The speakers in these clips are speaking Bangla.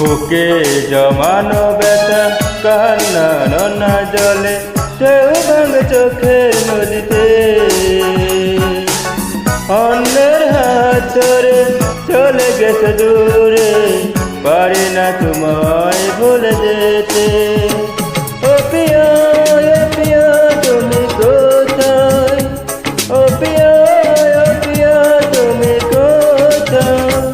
বুকে জমানো ব্যথা কান্না নন্না জলে ঢেউ ভাঙে চোখের নদীতে। অন্যের হাত ধরে চলে গেছে দূরে, পারি না তোমায় ভুলে যেতে। ও পিয়া তুমি কোথায়, ও পিয়া তুমি কোথায়।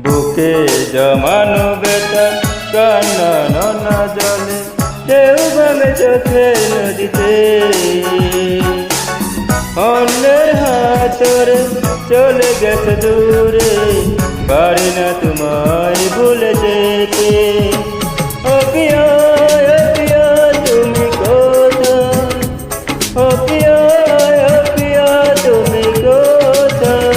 বুকে জমানো ব্যথা কান্না নন্না জলে ঢেউ ভাঙে চোখের নদীতে। অন্যের হাত ধরে চলে গেছে দূরে, পারি না তোমায় ভুলে যেতে। ও পিয়া তুমি কোথায়, ও পিয়া তুমি কোথায়।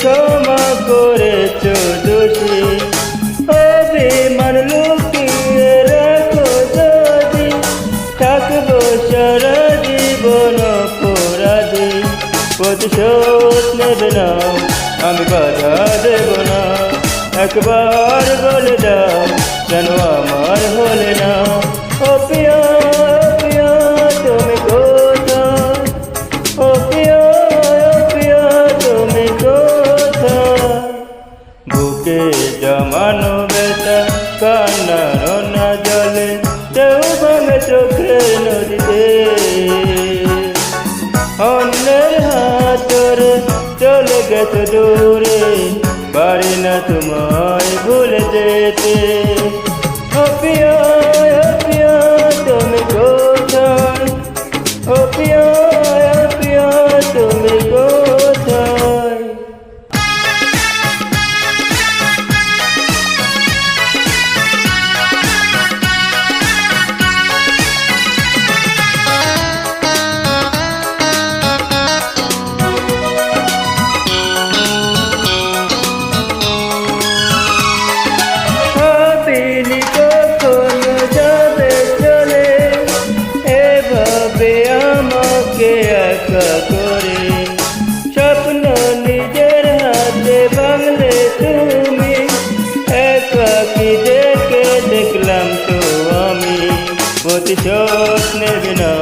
ক্ষমা করেছ দোষী, অভিমান লুকিয়ে রাখো যদি, থাকবো সারা জীবন অপরাধী। প্রতিশোধ নেবে না, আমি বাধা দেব না, একবার বলে দাও কেন আমার হলে না। ও পিয়া তুমি কোথায়, ও পিয়া তুমি কোথায়। বুকে জমানো ব্যথা কান্না নন্না জলে ঢেউ ভাঙে চোখের নদীতে। অন্যের হাত ধরে চলে গেছে দূরে, পারি না তোমায় ভুলে যেতে। ও পিয়া তুমি কোথায়, ও পিয়া তুমি কোথায়। করে স্বপ্ন নিজের হাতে ভাঙলে তুমি, একাকি দেখে দেখলাম তো আমি। প্রতিশোধ নেবে না,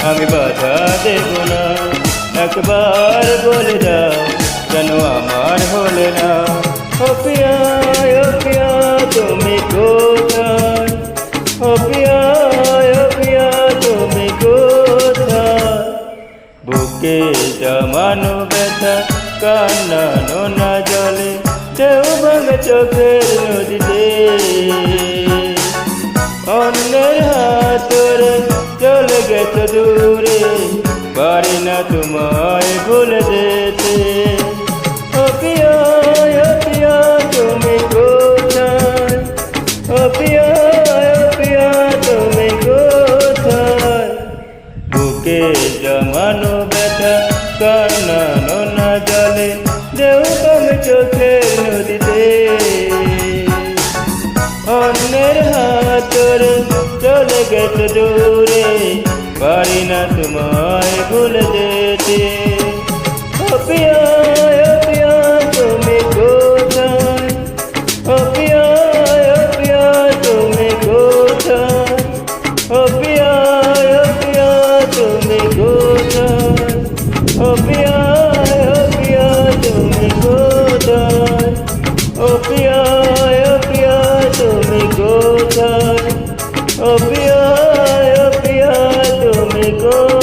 আমি বাধা দেব না, একবার বলে দাও কেন আমার হলে না। ও পিয়া তুমি কোথায়, ও পিয়া তুমি কোথায়। বুকে জমানো ব্যথা কান্না নোনা জলে ঢেউ ভাঙে চোখের নদীতে। অন্যের হাত ধরে চলে গেছে দূরে, পারি না তোমায় ভুলে যেতে। ও পিয়া তুমি কোথায়, ও পিয়া তুমি কোথায়। বুকে জমানো ব্যথা কান্না নোনা জলে ঢেউ ভাঙে চোখের নদীতে। অন্যের হাত ধরে চলে গেছে দূরে, পারি না তোমায় ভুলে যেতে। ও পিয়া তুমি কোথায়, ও পিয়া তুমি কোথায়, ও পিয়া তুমি কোথায়, ও পিয়া তুমি কোথায়, ও পিয়া তুমি কোথায়, ও পিয়া তুমি কোথায়।